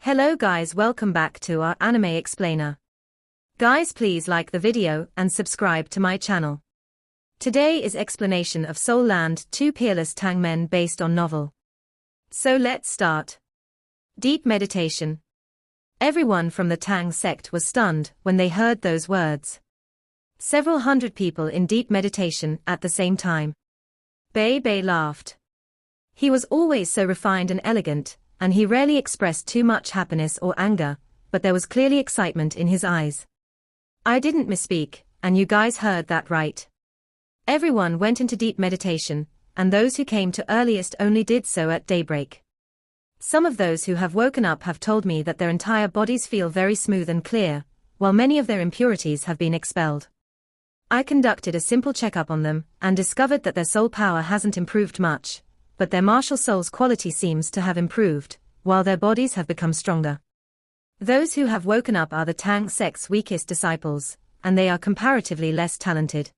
Hello guys, welcome back to our anime explainer. Guys, please like the video and subscribe to my channel. Today is explanation of Soul Land 2 Peerless Tang Men based on novel. So let's start. Deep meditation. Everyone from the Tang sect was stunned when they heard those words. Several hundred people in deep meditation at the same time. Bei laughed. He was always so refined and elegant, and he rarely expressed too much happiness or anger, but there was clearly excitement in his eyes. I didn't misspeak, and you guys heard that right. Everyone went into deep meditation, and those who came to earliest only did so at daybreak. Some of those who have woken up have told me that their entire bodies feel very smooth and clear, while many of their impurities have been expelled. I conducted a simple checkup on them, and discovered that their soul power hasn't improved much, but their martial soul's quality seems to have improved, while their bodies have become stronger. Those who have woken up are the Tang sect's weakest disciples, and they are comparatively less talented.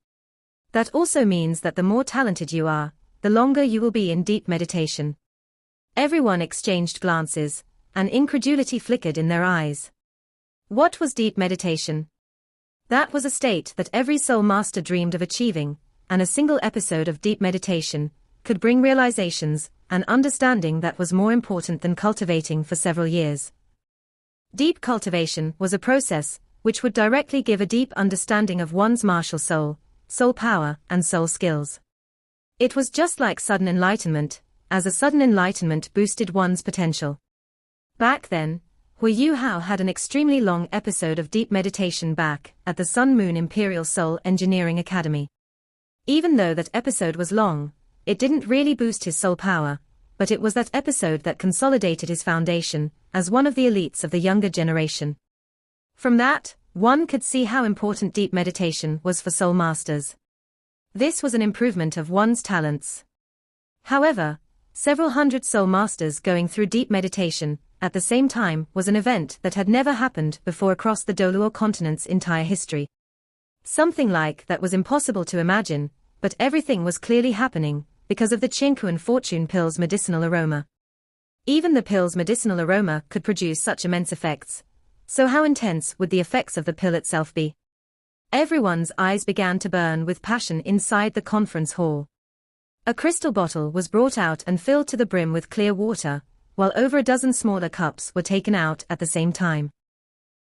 That also means that the more talented you are, the longer you will be in deep meditation. Everyone exchanged glances, and incredulity flickered in their eyes. What was deep meditation? That was a state that every soul master dreamed of achieving, and a single episode of deep meditation could bring realizations and understanding that was more important than cultivating for several years. Deep cultivation was a process which would directly give a deep understanding of one's martial soul, soul power, and soul skills. It was just like sudden enlightenment, as a sudden enlightenment boosted one's potential. Back then, Huo Yuhao had an extremely long episode of deep meditation back at the Sun Moon Imperial Soul Engineering Academy. Even though that episode was long, it didn't really boost his soul power, but it was that episode that consolidated his foundation as one of the elites of the younger generation. From that, one could see how important deep meditation was for soul masters. This was an improvement of one's talents. However, several hundred soul masters going through deep meditation at the same time was an event that had never happened before across the Diluting continent's entire history. Something like that was impossible to imagine, but everything was clearly happening because of the Qingquan fortune pill's medicinal aroma. Even the pill's medicinal aroma could produce such immense effects, so how intense would the effects of the pill itself be? Everyone's eyes began to burn with passion inside the conference hall. A crystal bottle was brought out and filled to the brim with clear water, while over a dozen smaller cups were taken out at the same time.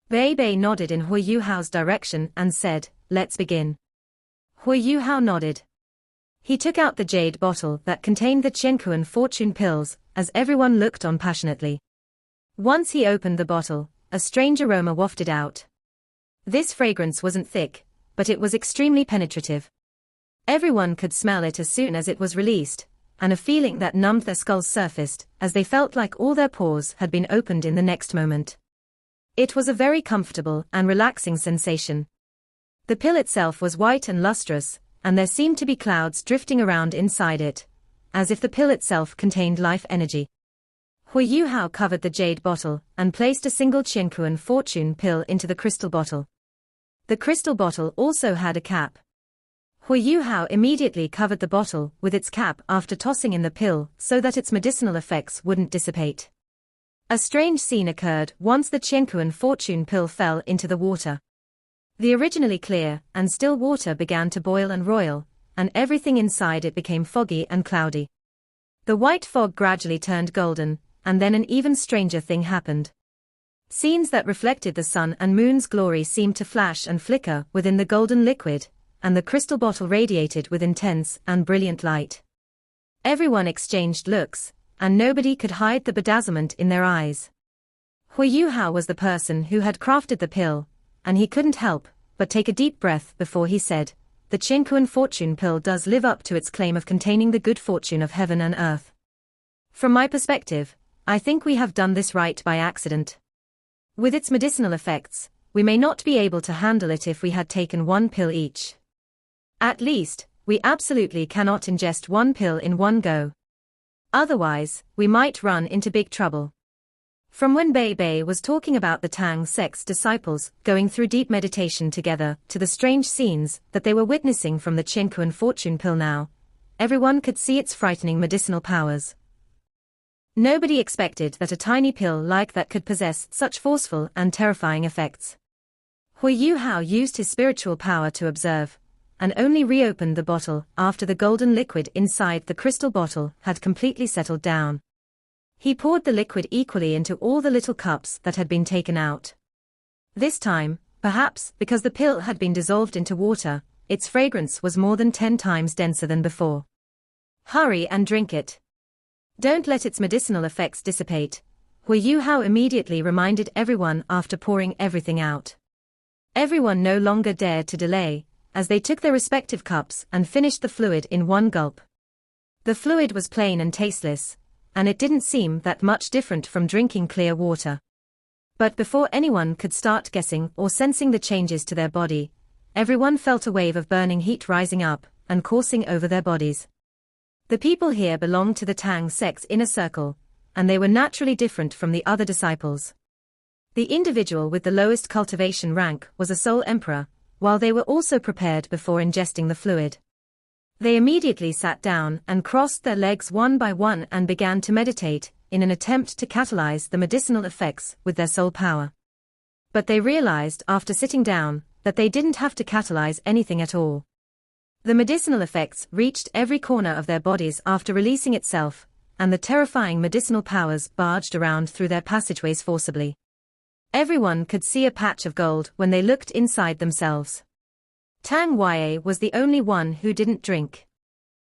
Bei nodded in Huo Yuhao's direction and said, "Let's begin." Huo Yuhao nodded. He took out the jade bottle that contained the Qingquan fortune pills, as everyone looked on passionately. Once he opened the bottle, a strange aroma wafted out. This fragrance wasn't thick, but it was extremely penetrative. Everyone could smell it as soon as it was released, and a feeling that numbed their skulls surfaced as they felt like all their pores had been opened in the next moment. It was a very comfortable and relaxing sensation. The pill itself was white and lustrous, and there seemed to be clouds drifting around inside it, as if the pill itself contained life energy. Huo Yuhao covered the jade bottle and placed a single Qingquan fortune pill into the crystal bottle. The crystal bottle also had a cap. Huo Yuhao immediately covered the bottle with its cap after tossing in the pill so that its medicinal effects wouldn't dissipate. A strange scene occurred once the Qingquan fortune pill fell into the water. The originally clear and still water began to boil and roil, and everything inside it became foggy and cloudy. The white fog gradually turned golden, and then an even stranger thing happened. Scenes that reflected the sun and moon's glory seemed to flash and flicker within the golden liquid, and the crystal bottle radiated with intense and brilliant light. Everyone exchanged looks, and nobody could hide the bedazzlement in their eyes. Huo Yuhao was the person who had crafted the pill, and he couldn't help but take a deep breath before he said, "The Qingquan fortune pill does live up to its claim of containing the good fortune of heaven and earth. From my perspective, I think we have done this right by accident. With its medicinal effects, we may not be able to handle it if we had taken one pill each. At least, we absolutely cannot ingest one pill in one go. Otherwise, we might run into big trouble." From when Bei was talking about the Tang sect's disciples going through deep meditation together to the strange scenes that they were witnessing from the Qingquan fortune pill now, everyone could see its frightening medicinal powers. Nobody expected that a tiny pill like that could possess such forceful and terrifying effects. Huo Yuhao used his spiritual power to observe, and only reopened the bottle after the golden liquid inside the crystal bottle had completely settled down. He poured the liquid equally into all the little cups that had been taken out. This time, perhaps because the pill had been dissolved into water, its fragrance was more than 10 times denser than before. Hurry and drink it. Don't let its medicinal effects dissipate, Huo Yuhao immediately reminded everyone after pouring everything out. Everyone no longer dared to delay, as they took their respective cups and finished the fluid in one gulp. The fluid was plain and tasteless, and it didn't seem that much different from drinking clear water. But before anyone could start guessing or sensing the changes to their body, everyone felt a wave of burning heat rising up and coursing over their bodies. The people here belonged to the Tang sect's inner circle, and they were naturally different from the other disciples. The individual with the lowest cultivation rank was a soul emperor, while they were also prepared before ingesting the fluid. They immediately sat down and crossed their legs one by one and began to meditate, in an attempt to catalyze the medicinal effects with their soul power. But they realized after sitting down that they didn't have to catalyze anything at all. The medicinal effects reached every corner of their bodies after releasing itself, and the terrifying medicinal powers barged around through their passageways forcibly. Everyone could see a patch of gold when they looked inside themselves. Tang Yue was the only one who didn't drink.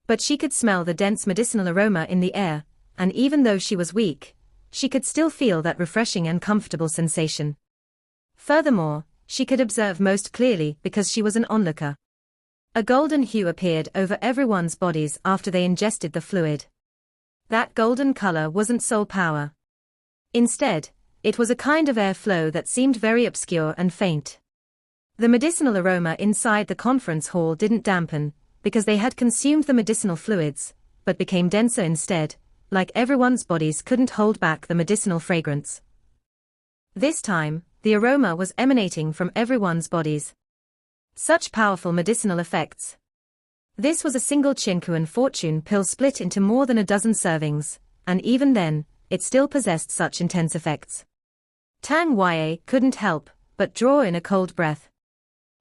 But she could smell the dense medicinal aroma in the air, and even though she was weak, she could still feel that refreshing and comfortable sensation. Furthermore, she could observe most clearly because she was an onlooker. A golden hue appeared over everyone's bodies after they ingested the fluid. That golden color wasn't soul power. Instead, it was a kind of air flow that seemed very obscure and faint. The medicinal aroma inside the conference hall didn't dampen, because they had consumed the medicinal fluids, but became denser instead, like everyone's bodies couldn't hold back the medicinal fragrance. This time, the aroma was emanating from everyone's bodies. Such powerful medicinal effects. This was a single Qinkuan fortune pill split into more than a dozen servings, and even then, it still possessed such intense effects. Tang Yue couldn't help but draw in a cold breath.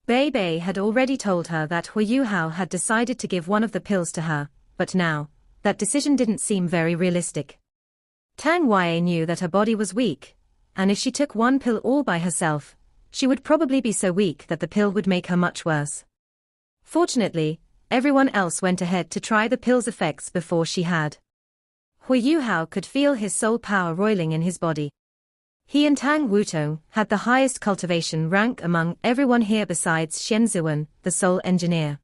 Bei Bei had already told her that Huo Yuhao had decided to give one of the pills to her, but now, that decision didn't seem very realistic. Tang Yue knew that her body was weak, and if she took one pill all by herself, she would probably be so weak that the pill would make her much worse. Fortunately, everyone else went ahead to try the pill's effects before she had. Huo Yuhao could feel his soul power roiling in his body. He and Tang Wutong had the highest cultivation rank among everyone here besides Xianzuan, the soul engineer.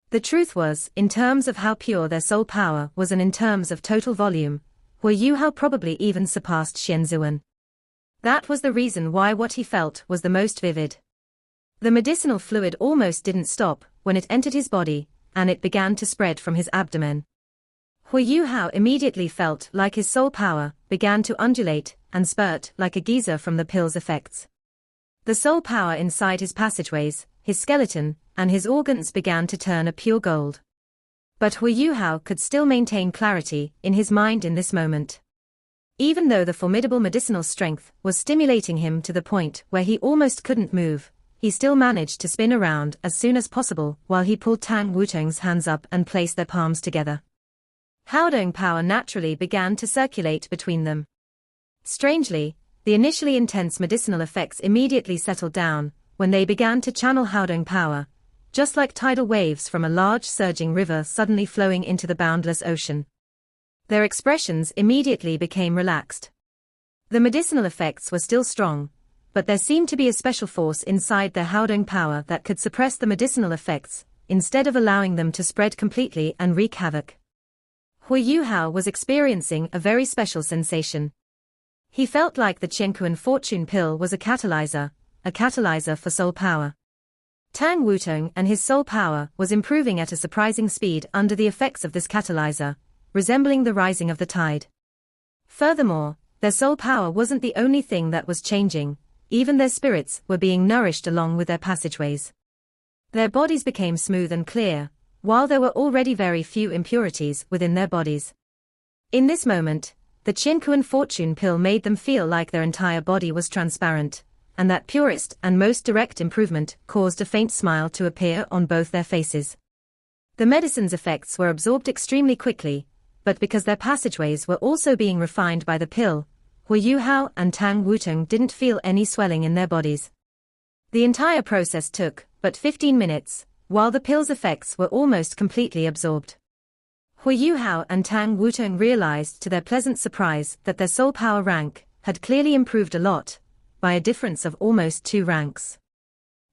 The truth was, in terms of how pure their soul power was and in terms of total volume, Huo Yuhao probably even surpassed Xianzuan. That was the reason why what he felt was the most vivid. The medicinal fluid almost didn't stop when it entered his body, and it began to spread from his abdomen. Huo Yuhao immediately felt like his soul power began to undulate and spurt like a geyser from the pill's effects. The soul power inside his passageways, his skeleton, and his organs began to turn a pure gold. But Huo Yuhao could still maintain clarity in his mind in this moment. Even though the formidable medicinal strength was stimulating him to the point where he almost couldn't move, he still managed to spin around as soon as possible while he pulled Tang Wutong's hands up and placed their palms together. Haodong power naturally began to circulate between them. Strangely, the initially intense medicinal effects immediately settled down when they began to channel Haodong power, just like tidal waves from a large surging river suddenly flowing into the boundless ocean. Their expressions immediately became relaxed. The medicinal effects were still strong, but there seemed to be a special force inside their Haodong power that could suppress the medicinal effects, instead of allowing them to spread completely and wreak havoc. Huo Yuhao was experiencing a very special sensation. He felt like the Qiankuan fortune pill was a catalyzer for soul power. Tang Wutong and his soul power was improving at a surprising speed under the effects of this catalyzer, resembling the rising of the tide. Furthermore, their soul power wasn't the only thing that was changing, even their spirits were being nourished along with their passageways. Their bodies became smooth and clear, while there were already very few impurities within their bodies. In this moment, The Qianquan fortune pill made them feel like their entire body was transparent, and that purest and most direct improvement caused a faint smile to appear on both their faces. The medicine's effects were absorbed extremely quickly, but because their passageways were also being refined by the pill, Huo Yuhao and Tang Wutung didn't feel any swelling in their bodies. The entire process took but 15 minutes, while the pill's effects were almost completely absorbed. Huo Yuhao and Tang Wutung realized to their pleasant surprise that their soul power rank had clearly improved a lot, by a difference of almost 2 ranks.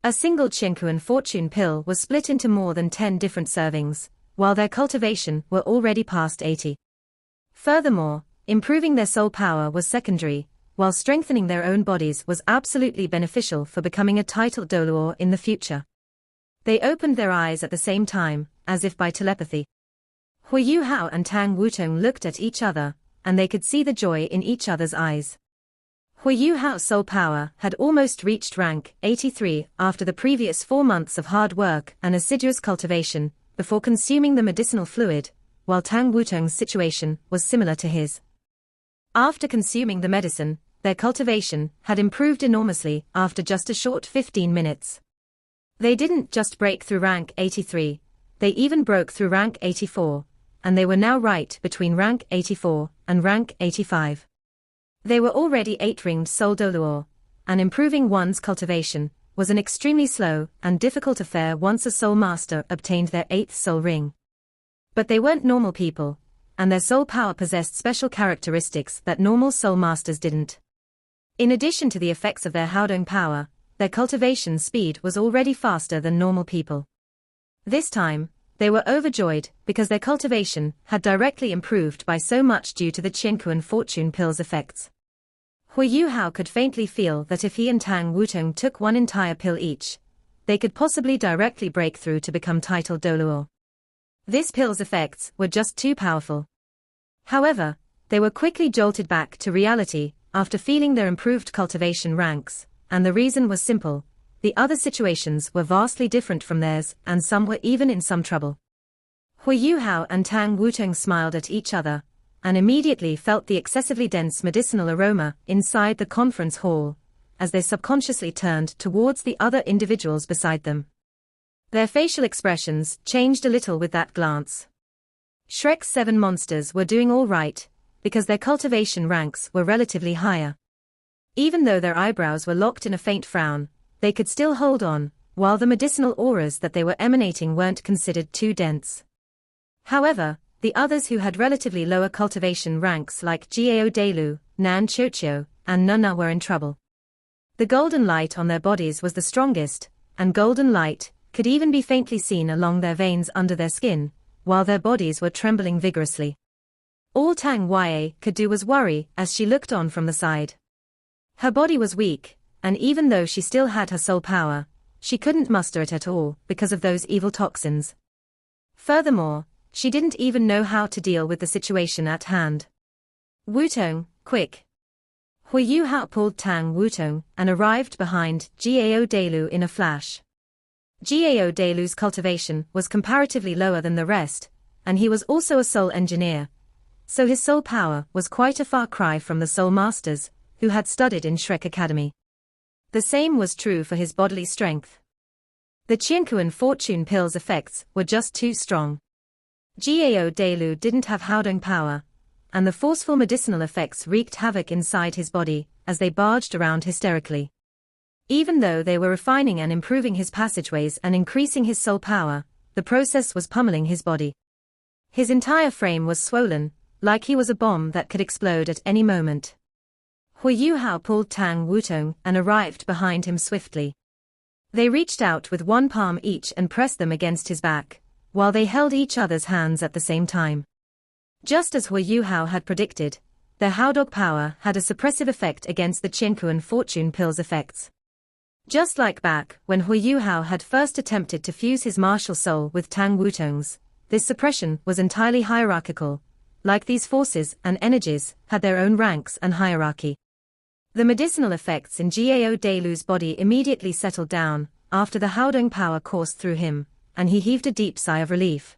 A single Qianquan fortune pill was split into more than 10 different servings, while their cultivation were already past 80. Furthermore, improving their soul power was secondary, while strengthening their own bodies was absolutely beneficial for becoming a titled Doluo in the future. They opened their eyes at the same time, as if by telepathy. Huo Yuhao and Tang Wutung looked at each other, and they could see the joy in each other's eyes. Huo Yuhao's soul power had almost reached rank 83 after the previous 4 months of hard work and assiduous cultivation, before consuming the medicinal fluid, while Tang Wutung's situation was similar to his. After consuming the medicine, their cultivation had improved enormously after just a short 15 minutes. They didn't just break through rank 83, they even broke through rank 84, and they were now right between rank 84 and rank 85. They were already 8-ringed soul Doluo, and improving one's cultivation was an extremely slow and difficult affair once a soul master obtained their 8th soul ring. But they weren't normal people, and their soul power possessed special characteristics that normal soul masters didn't. In addition to the effects of their Haodong power, their cultivation speed was already faster than normal people. This time, they were overjoyed because their cultivation had directly improved by so much due to the Qianquan fortune pill's effects. Huo Yuhao could faintly feel that if he and Tang Wutung took one entire pill each, they could possibly directly break through to become titled Doluo. This pill's effects were just too powerful. However, they were quickly jolted back to reality after feeling their improved cultivation ranks, and the reason was simple: the other situations were vastly different from theirs, and some were even in some trouble. Huo Yuhao and Tang Wutung smiled at each other, and immediately felt the excessively dense medicinal aroma inside the conference hall, as they subconsciously turned towards the other individuals beside them. Their facial expressions changed a little with that glance. Shrek's 7 monsters were doing all right, because their cultivation ranks were relatively higher. Even though their eyebrows were locked in a faint frown, they could still hold on, while the medicinal auras that they were emanating weren't considered too dense. However, the others who had relatively lower cultivation ranks like Gao Delu, Nan Qiuqiu, and Nunna were in trouble. The golden light on their bodies was the strongest, and golden light could even be faintly seen along their veins under their skin, while their bodies were trembling vigorously. All Tang Yue could do was worry as she looked on from the side. Her body was weak, and even though she still had her soul power, she couldn't muster it at all because of those evil toxins. Furthermore, she didn't even know how to deal with the situation at hand. Wutong, quick! Huo Yuhao pulled Tang Wutong and arrived behind Gao Delu in a flash. Gao Delu's cultivation was comparatively lower than the rest, and he was also a soul engineer, so his soul power was quite a far cry from the soul masters, who had studied in Shrek Academy. The same was true for his bodily strength. The Qianquan fortune pill's effects were just too strong. Gao Delu didn't have Haodong power, and the forceful medicinal effects wreaked havoc inside his body as they barged around hysterically. Even though they were refining and improving his passageways and increasing his soul power, the process was pummeling his body. His entire frame was swollen, like he was a bomb that could explode at any moment. Huo Yuhao pulled Tang Wutong and arrived behind him swiftly. They reached out with one palm each and pressed them against his back, while they held each other's hands at the same time. Just as Huo Yuhao had predicted, their Haodong power had a suppressive effect against the Qianquan fortune pill's effects. Just like back when Huo Yuhao had first attempted to fuse his martial soul with Tang Wutong's, this suppression was entirely hierarchical, like these forces and energies had their own ranks and hierarchy. The medicinal effects in Gao Delu's body immediately settled down after the Haodong power coursed through him, and he heaved a deep sigh of relief.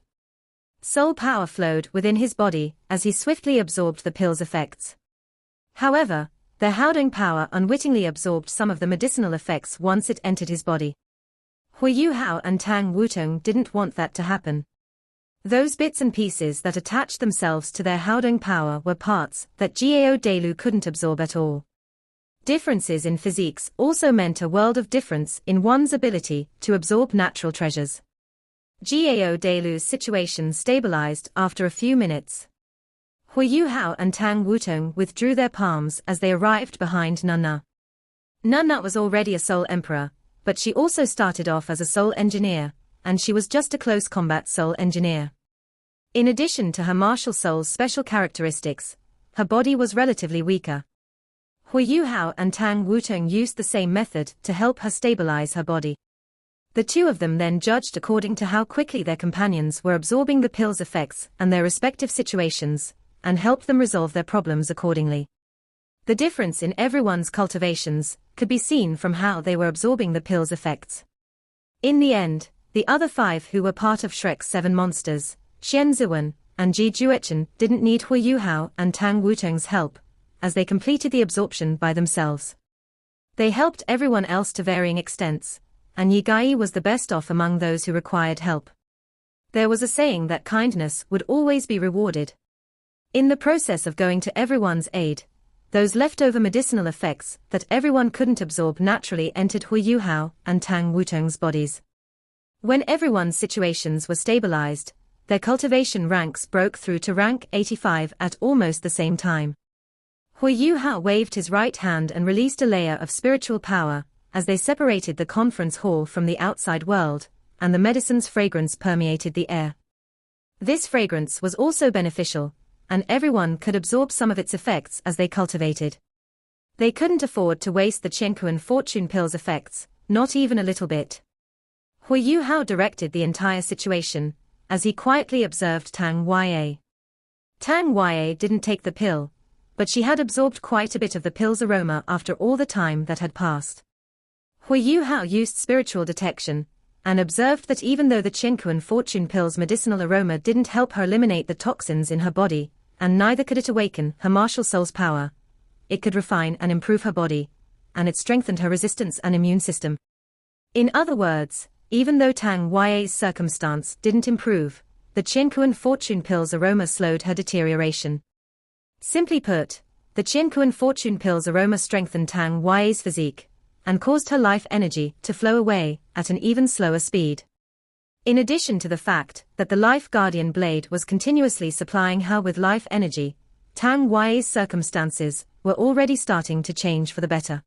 Soul power flowed within his body as he swiftly absorbed the pill's effects. However, their Haodong power unwittingly absorbed some of the medicinal effects once it entered his body. Huo Yuhao and Tang Wutong didn't want that to happen. Those bits and pieces that attached themselves to their Haodong power were parts that Jiao Delu couldn't absorb at all. Differences in physiques also meant a world of difference in one's ability to absorb natural treasures. Jiao Delu's situation stabilized after a few minutes. Huo Yuhao and Tang Wutong withdrew their palms as they arrived behind Nunna. Nunna was already a soul emperor, but she also started off as a soul engineer, and she was just a close combat soul engineer. In addition to her martial soul's special characteristics, her body was relatively weaker. Huo Yuhao and Tang Wutong used the same method to help her stabilize her body. The two of them then judged according to how quickly their companions were absorbing the pill's effects and their respective situations, and helped them resolve their problems accordingly. The difference in everyone's cultivations could be seen from how they were absorbing the pill's effects. In the end, the other 5 who were part of Shrek's 7 monsters, Xian Ziwen and Ji Juechen, didn't need Huo Yuhao and Tang Wutong's help, as they completed the absorption by themselves. They helped everyone else to varying extents, and Yi Gai was the best off among those who required help. There was a saying that kindness would always be rewarded. In the process of going to everyone's aid, those leftover medicinal effects that everyone couldn't absorb naturally entered Huo Yuhao and Tang Wutong's bodies. When everyone's situations were stabilized, their cultivation ranks broke through to rank 85 at almost the same time. Huo Yuhao waved his right hand and released a layer of spiritual power, as they separated the conference hall from the outside world, and the medicine's fragrance permeated the air. This fragrance was also beneficial, and everyone could absorb some of its effects as they cultivated. They couldn't afford to waste the Qiankuan fortune pill's effects, not even a little bit. Huo Yuhao directed the entire situation, as he quietly observed Tang Ya. Tang Ya didn't take the pill, but she had absorbed quite a bit of the pill's aroma after all the time that had passed. Huo Yuhao used spiritual detection, and observed that even though the Qiankuan fortune pill's medicinal aroma didn't help her eliminate the toxins in her body, and neither could it awaken her martial soul's power, it could refine and improve her body, and it strengthened her resistance and immune system. In other words, even though Tang Ya's circumstance didn't improve, the Qiankuan fortune pill's aroma slowed her deterioration. Simply put, the Qiankuan fortune pill's aroma strengthened Tang Ya's physique, and caused her life energy to flow away at an even slower speed. In addition to the fact that the Life Guardian blade was continuously supplying her with life energy, Tang Ya's circumstances were already starting to change for the better.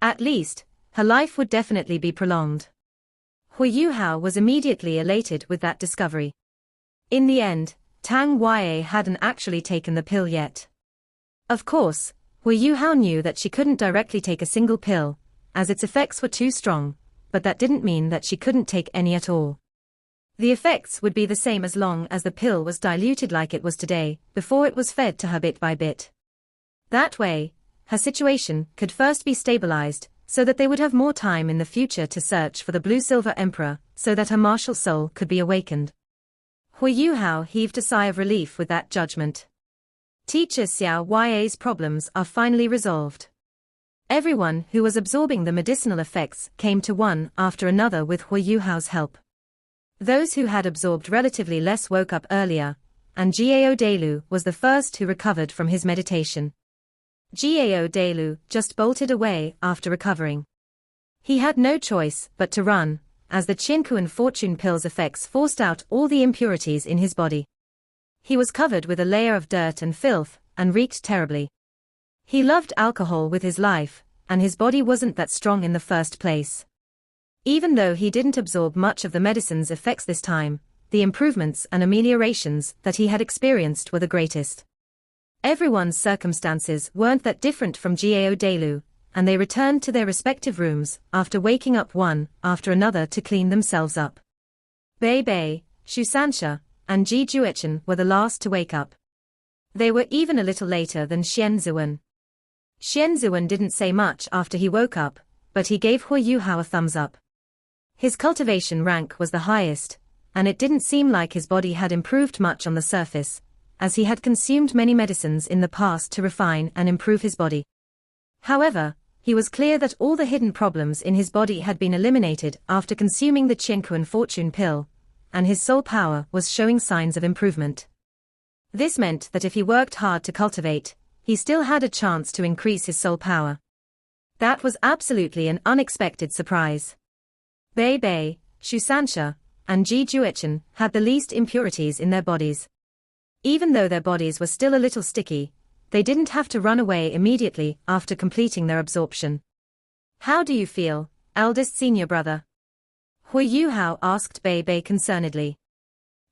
At least, her life would definitely be prolonged. Huo Yuhao was immediately elated with that discovery. In the end, Tang Ya hadn't actually taken the pill yet. Of course, Huo Yuhao knew that she couldn't directly take a single pill, as its effects were too strong, but that didn't mean that she couldn't take any at all. The effects would be the same as long as the pill was diluted like it was today, before it was fed to her bit by bit. That way, her situation could first be stabilized, so that they would have more time in the future to search for the Blue-Silver Emperor, so that her martial soul could be awakened. Huo Yuhao heaved a sigh of relief with that judgment. Teacher Xiao Ya's problems are finally resolved. Everyone who was absorbing the medicinal effects came to one after another with Huo Yuhao's help. Those who had absorbed relatively less woke up earlier, and Jiao Delu was the first who recovered from his meditation. Jiao Delu just bolted away after recovering. He had no choice but to run, as the Qiankuan fortune pill's effects forced out all the impurities in his body. He was covered with a layer of dirt and filth, and reeked terribly. He loved alcohol with his life, and his body wasn't that strong in the first place. Even though he didn't absorb much of the medicine's effects this time, the improvements and ameliorations that he had experienced were the greatest. Everyone's circumstances weren't that different from Jiao Delu, and they returned to their respective rooms after waking up one after another to clean themselves up. Bei Bei, Shu Sansha, and Ji Juechen were the last to wake up. They were even a little later than Xian Ziwen. Xian Ziwen didn't say much after he woke up, but he gave Huo Yuhao a thumbs up. His cultivation rank was the highest, and it didn't seem like his body had improved much on the surface, as he had consumed many medicines in the past to refine and improve his body. However, he was clear that all the hidden problems in his body had been eliminated after consuming the Qianquan fortune pill, and his soul power was showing signs of improvement. This meant that if he worked hard to cultivate, he still had a chance to increase his soul power. That was absolutely an unexpected surprise. Bei Bei, Shu Sanxia, and Ji Juechen had the least impurities in their bodies. Even though their bodies were still a little sticky, they didn't have to run away immediately after completing their absorption. How do you feel, eldest senior brother? Huo Yuhao asked Bei Bei concernedly.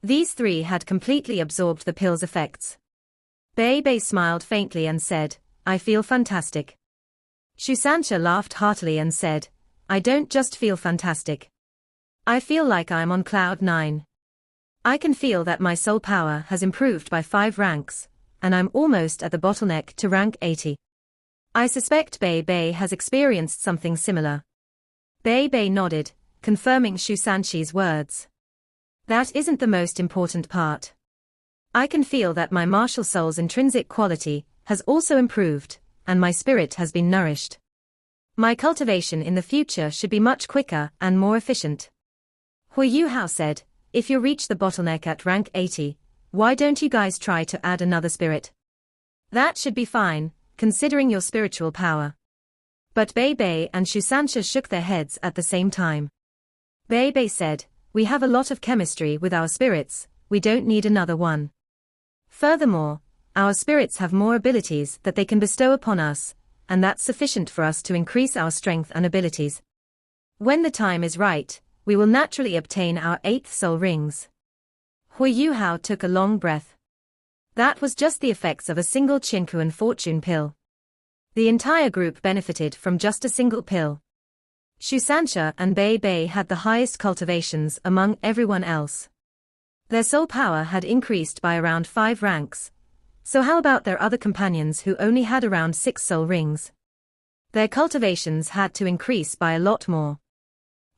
These three had completely absorbed the pill's effects. Bei Bei smiled faintly and said, I feel fantastic. Shu Sanxia laughed heartily and said, I don't just feel fantastic. I feel like I'm on cloud 9. I can feel that my soul power has improved by 5 ranks, and I'm almost at the bottleneck to rank 80. I suspect Bei Bei has experienced something similar. Bei Bei nodded, confirming Shu Sanxi's words. That isn't the most important part. I can feel that my martial soul's intrinsic quality has also improved, and my spirit has been nourished. My cultivation in the future should be much quicker and more efficient. Huo Yuhao said, if you reach the bottleneck at rank 80, why don't you guys try to add another spirit? That should be fine, considering your spiritual power. But Bei Bei and Shu Sanxia shook their heads at the same time. Bei Bei said, we have a lot of chemistry with our spirits, we don't need another one. Furthermore, our spirits have more abilities that they can bestow upon us, and that's sufficient for us to increase our strength and abilities. When the time is right, we will naturally obtain our 8th soul rings. Huo Yuhao took a long breath. That was just the effects of a single Qianquan fortune pill. The entire group benefited from just a single pill. Shu Sanxia and Bei Bei had the highest cultivations among everyone else. Their soul power had increased by around 5 ranks. So how about their other companions who only had around 6 soul rings? Their cultivations had to increase by a lot more.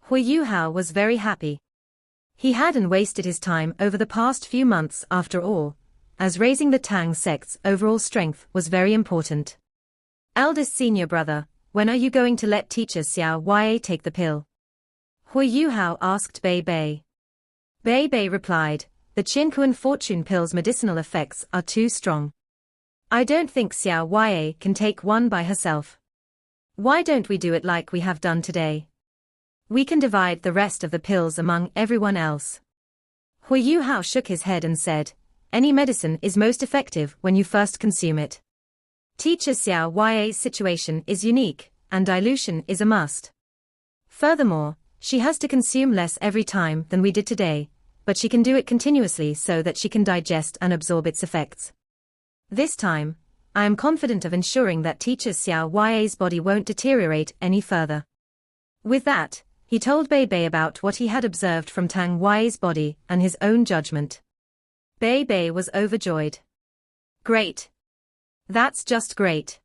Huo Yuhao was very happy. He hadn't wasted his time over the past few months after all, as raising the Tang sect's overall strength was very important. Eldest senior brother, when are you going to let teacher Xiao Ya take the pill? Huo Yuhao asked Bei Bei. Bei Bei replied, the Qianquan fortune pill's medicinal effects are too strong. I don't think Xiao Ya can take one by herself. Why don't we do it like we have done today? We can divide the rest of the pills among everyone else. Huo Yuhao shook his head and said, any medicine is most effective when you first consume it. Teacher Xiao Ya's situation is unique, and dilution is a must. Furthermore, she has to consume less every time than we did today, but she can do it continuously so that she can digest and absorb its effects. This time, I am confident of ensuring that teacher Xiao Ya's body won't deteriorate any further. With that, he told Bei Bei about what he had observed from Tang Wei's body and his own judgment. Bei Bei was overjoyed. Great. That's just great.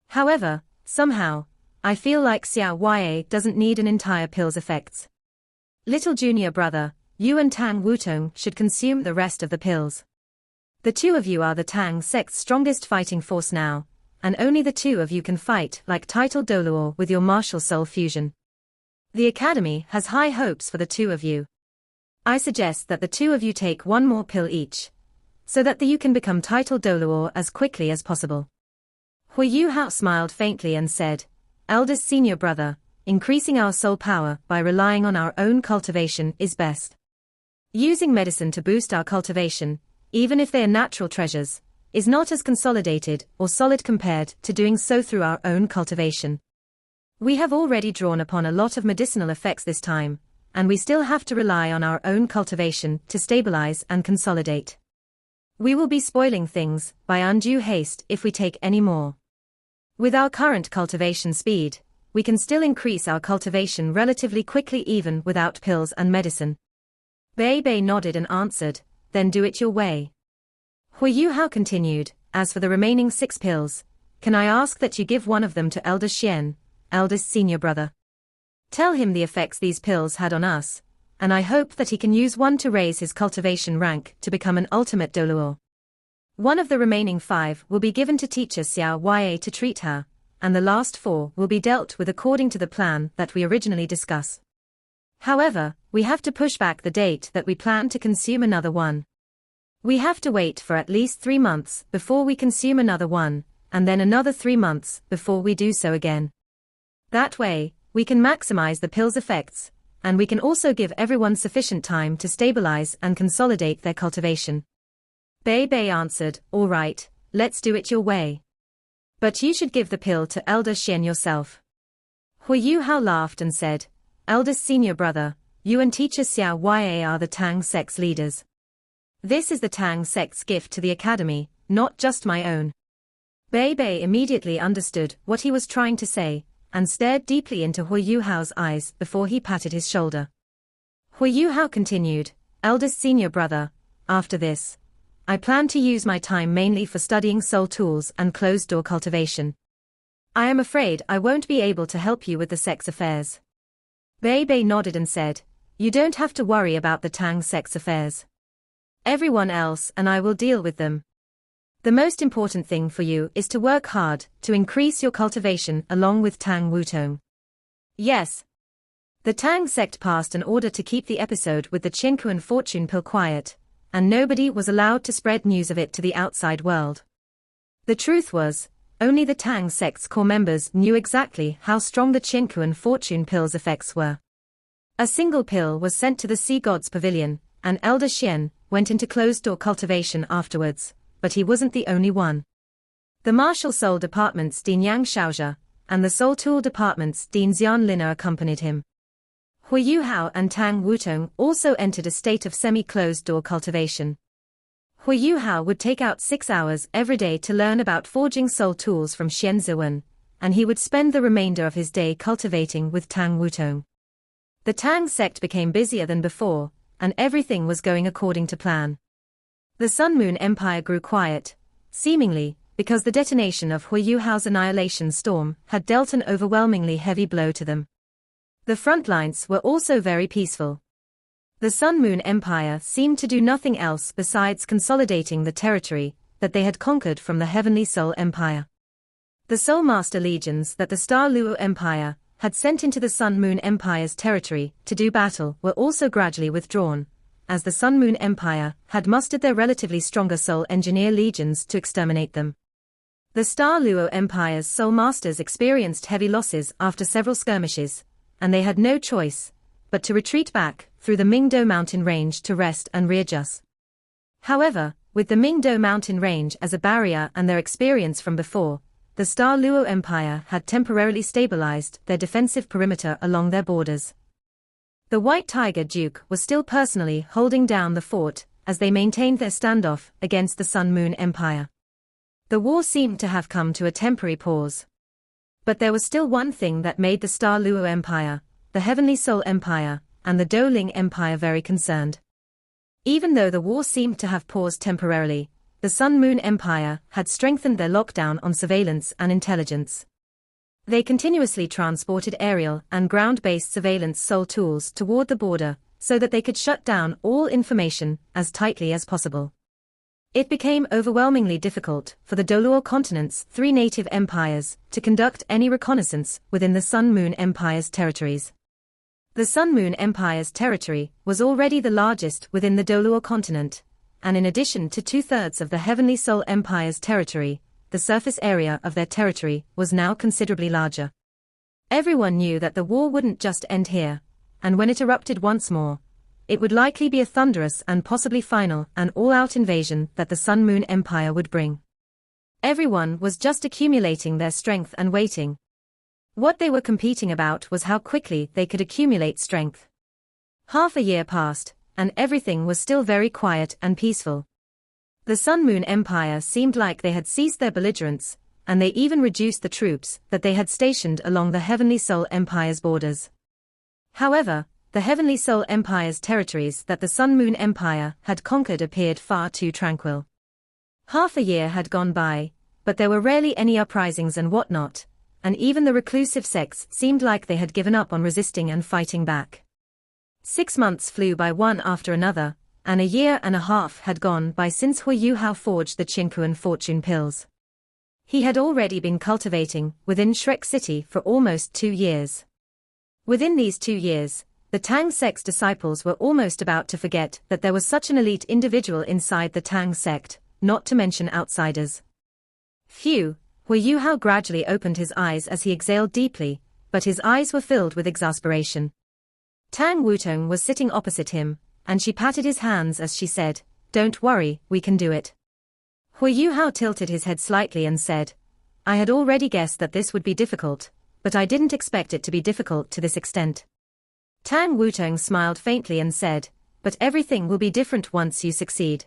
However, somehow, I feel like Xiao Ya doesn't need an entire pill's effects. Little junior brother, you and Tang Wutong should consume the rest of the pills. The two of you are the Tang sect's strongest fighting force now, and only the two of you can fight like title Doluo with your martial soul fusion. The academy has high hopes for the two of you. I suggest that the two of you take one more pill each, so that you can become title Doluo as quickly as possible. Huo Yuhao smiled faintly and said, eldest senior brother, increasing our soul power by relying on our own cultivation is best. Using medicine to boost our cultivation, even if they are natural treasures, is not as consolidated or solid compared to doing so through our own cultivation. We have already drawn upon a lot of medicinal effects this time, and we still have to rely on our own cultivation to stabilize and consolidate. We will be spoiling things by undue haste if we take any more. With our current cultivation speed, we can still increase our cultivation relatively quickly even without pills and medicine. Bei Bei nodded and answered, then do it your way. Huo Yuhao continued, as for the remaining 6 pills, can I ask that you give one of them to Elder Xian, eldest senior brother? Tell him the effects these pills had on us, and I hope that he can use one to raise his cultivation rank to become an ultimate Doluo. One of the remaining 5 will be given to teacher Xiao Ya to treat her, and the last 4 will be dealt with according to the plan that we originally discussed. However, we have to push back the date that we plan to consume another one. We have to wait for at least 3 months before we consume another one, and then another 3 months before we do so again. That way, we can maximize the pill's effects, and we can also give everyone sufficient time to stabilize and consolidate their cultivation. Bei Bei answered, "All right, let's do it your way. But you should give the pill to Elder Xian yourself." Huo Yuhao laughed and said, "Eldest senior brother, you and teacher Xiao Ya are the Tang sect's leaders. This is the Tang sect's gift to the academy, not just my own." Bei Bei immediately understood what he was trying to say, and stared deeply into Huo Yuhao's eyes before he patted his shoulder. Huo Yuhao continued, "Eldest senior brother, after this, I plan to use my time mainly for studying soul tools and closed-door cultivation. I am afraid I won't be able to help you with the sect's affairs." Bei Bei nodded and said, "You don't have to worry about the Tang sect's affairs. Everyone else and I will deal with them. The most important thing for you is to work hard to increase your cultivation along with Tang Wutong." Yes. The Tang sect passed an order to keep the episode with the Qinkuan fortune pill quiet, and nobody was allowed to spread news of it to the outside world. The truth was, only the Tang sect's core members knew exactly how strong the Qinkuan fortune pill's effects were. A single pill was sent to the Sea God's pavilion, and Elder Xian went into closed-door cultivation afterwards, but he wasn't the only one. The Martial Soul Department's Dean Yang Xiaozhe, and the Soul Tool Department's Dean Xian Lina accompanied him. Huo Yuhao and Tang Wutong also entered a state of semi-closed-door cultivation. Huo Yuhao would take out 6 hours every day to learn about forging soul tools from Xian Ziwen, and he would spend the remainder of his day cultivating with Tang Wutong. The Tang sect became busier than before, and everything was going according to plan. The Sun Moon Empire grew quiet, seemingly, because the detonation of Huo Yuhao's annihilation storm had dealt an overwhelmingly heavy blow to them. The front lines were also very peaceful. The Sun Moon Empire seemed to do nothing else besides consolidating the territory that they had conquered from the Heavenly Soul Empire. The Soul Master legions that the Star Luo Empire had sent into the Sun Moon Empire's territory to do battle were also gradually withdrawn, as the Sun Moon Empire had mustered their relatively stronger Soul Engineer legions to exterminate them. The Star Luo Empire's Soul Masters experienced heavy losses after several skirmishes, and they had no choice but to retreat back through the Mingdo mountain range to rest and readjust. However, with the Mingdo mountain range as a barrier and their experience from before, the Star Luo Empire had temporarily stabilized their defensive perimeter along their borders. The White Tiger Duke was still personally holding down the fort as they maintained their standoff against the Sun Moon Empire. The war seemed to have come to a temporary pause. But there was still one thing that made the Star Luo Empire, the Heavenly Soul Empire, and the Doling Empire very concerned. Even though the war seemed to have paused temporarily, the Sun Moon Empire had strengthened their lockdown on surveillance and intelligence. They continuously transported aerial and ground-based surveillance soul tools toward the border so that they could shut down all information as tightly as possible. It became overwhelmingly difficult for the Doluo continent's 3 native empires to conduct any reconnaissance within the Sun Moon Empire's territories. The Sun Moon Empire's territory was already the largest within the Doluo continent, and in addition to 2/3 of the Heavenly Soul Empire's territory, the surface area of their territory was now considerably larger. Everyone knew that the war wouldn't just end here, and when it erupted once more, it would likely be a thunderous and possibly final and all-out invasion that the Sun Moon Empire would bring. Everyone was just accumulating their strength and waiting. What they were competing about was how quickly they could accumulate strength. Half a year passed, and everything was still very quiet and peaceful. The Sun Moon Empire seemed like they had ceased their belligerence, and they even reduced the troops that they had stationed along the Heavenly Soul Empire's borders. However, the Heavenly Soul Empire's territories that the Sun Moon Empire had conquered appeared far too tranquil. Half a year had gone by, but there were rarely any uprisings and whatnot, and even the reclusive sects seemed like they had given up on resisting and fighting back. 6 months flew by one after another, and a year and a half had gone by since Huo Yuhao forged the Qingquan fortune pills. He had already been cultivating within Shrek City for almost 2 years. Within these 2 years, the Tang sect's disciples were almost about to forget that there was such an elite individual inside the Tang sect, not to mention outsiders. Phew, Huo Yuhao gradually opened his eyes as he exhaled deeply, but his eyes were filled with exasperation. Tang Wutong was sitting opposite him, and she patted his hands as she said, "Don't worry, we can do it." Huo Yuhao tilted his head slightly and said, "I had already guessed that this would be difficult, but I didn't expect it to be difficult to this extent." Tang Wutong smiled faintly and said, "But everything will be different once you succeed."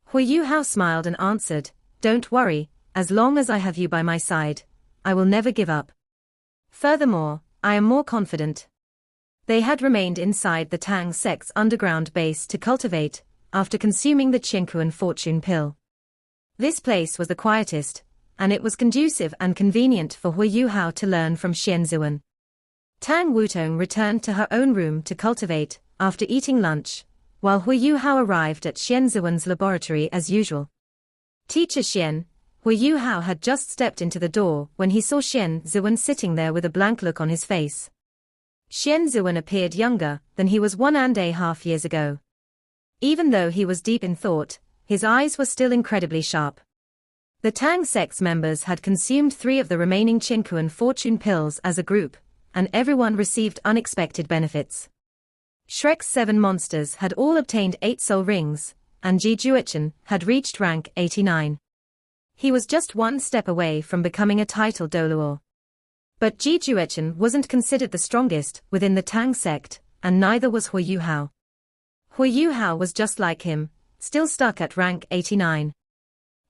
Huo Yuhao smiled and answered, "Don't worry, as long as I have you by my side, I will never give up. Furthermore, I am more confident." They had remained inside the Tang sect's underground base to cultivate, after consuming the Qingquan fortune pill. This place was the quietest, and it was conducive and convenient for Huo Yuhao to learn from Xian Zuan. Tang Wutong returned to her own room to cultivate, after eating lunch, while Huo Yuhao arrived at Xian Zuan's laboratory as usual. "Teacher Xian," Huo Yuhao had just stepped into the door when he saw Xian Zuan sitting there with a blank look on his face. Xian Zuan appeared younger than he was 1.5 years ago. Even though he was deep in thought, his eyes were still incredibly sharp. The Tang sect's members had consumed 3 of the remaining Qingquan fortune pills as a group, and everyone received unexpected benefits. Shrek's 7 monsters had all obtained 8 soul rings, and Ji Juechen had reached rank 89. He was just 1 step away from becoming a title Doluo. But Ji Juechen wasn't considered the strongest within the Tang sect, and neither was Huo Yuhao. Huo Yuhao was just like him, still stuck at rank 89.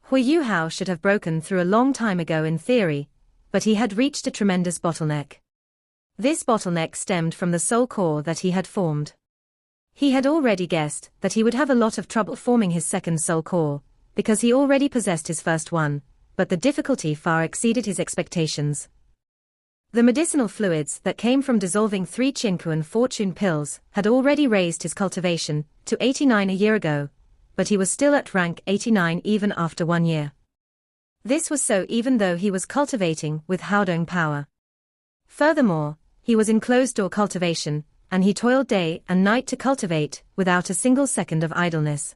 Huo Yuhao should have broken through a long time ago in theory, but he had reached a tremendous bottleneck. This bottleneck stemmed from the soul core that he had formed. He had already guessed that he would have a lot of trouble forming his second soul core, because he already possessed his first one, but the difficulty far exceeded his expectations. The medicinal fluids that came from dissolving 3 Qingquan fortune pills had already raised his cultivation to 89 a year ago, but he was still at rank 89 even after 1 year. This was so even though he was cultivating with Haodong power. Furthermore, he was in closed-door cultivation, and he toiled day and night to cultivate without a single second of idleness.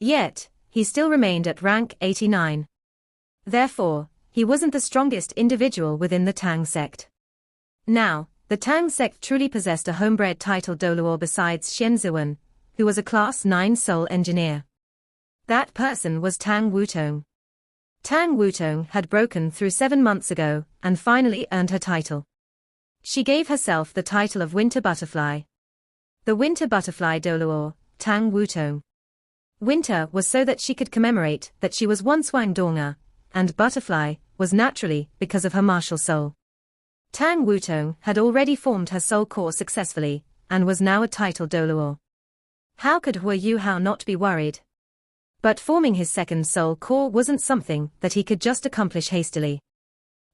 Yet, he still remained at rank 89. Therefore, he wasn't the strongest individual within the Tang sect. Now, the Tang sect truly possessed a homebred title Doluo besides Xian Zuan, who was a Class 9 soul engineer. That person was Tang Wutong. Tang Wutong had broken through 7 months ago, and finally earned her title. She gave herself the title of Winter Butterfly. The Winter Butterfly Doluo, Tang Wutong. Winter was so that she could commemorate that she was once Wang Donga, and Butterfly was naturally because of her martial soul. Tang Wutong had already formed her soul core successfully, and was now a title Doluo. How could Huo Yuhao not be worried? But forming his second soul core wasn't something that he could just accomplish hastily.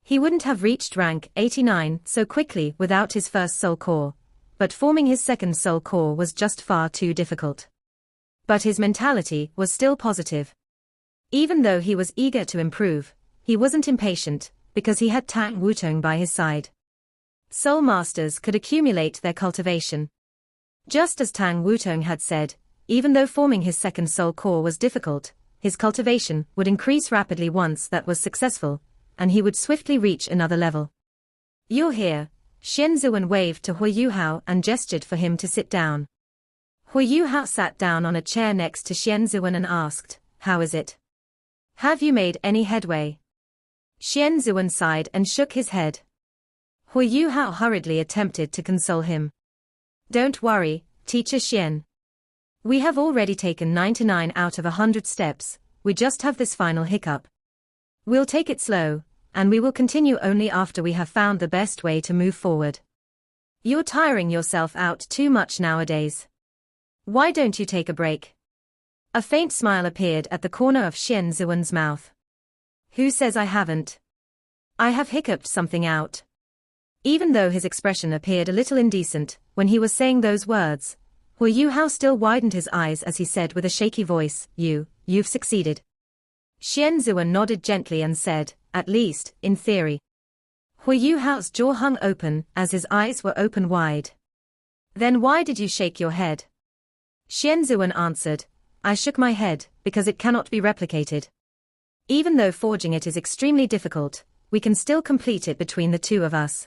He wouldn't have reached rank 89 so quickly without his first soul core, but forming his second soul core was just far too difficult. But his mentality was still positive. Even though he was eager to improve, he wasn't impatient, because he had Tang Wutong by his side. Soul masters could accumulate their cultivation. Just as Tang Wutong had said, even though forming his second soul core was difficult, his cultivation would increase rapidly once that was successful, and he would swiftly reach another level. "You're here," Xian Zuan waved to Huo Yuhao and gestured for him to sit down. Huo Yuhao sat down on a chair next to Xian Zuan and asked, "How is it? Have you made any headway?" Xian Zuan sighed and shook his head. Huo Yuhao hurriedly attempted to console him. "Don't worry, Teacher Xian. We have already taken 99 out of 100 steps, we just have this final hiccup. We'll take it slow, and we will continue only after we have found the best way to move forward. You're tiring yourself out too much nowadays. Why don't you take a break?" A faint smile appeared at the corner of Xian Zuan's mouth. "Who says I haven't? I have hiccuped something out. Even though his expression appeared a little indecent when he was saying those words, Huo Yuhao still widened his eyes as he said with a shaky voice, You've succeeded. Xian Zuan nodded gently and said, at least, in theory. Huo Yuhao's jaw hung open as his eyes were open wide. Then why did you shake your head? Xian Zuan answered, I shook my head, because it cannot be replicated. Even though forging it is extremely difficult, we can still complete it between the two of us.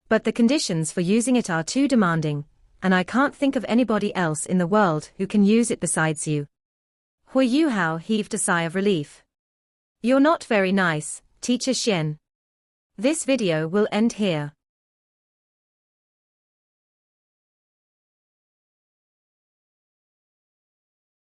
But the conditions for using it are too demanding, and I can't think of anybody else in the world who can use it besides you. Huo Yuhao heaved a sigh of relief. You're not very nice, Teacher Xian. This video will end here.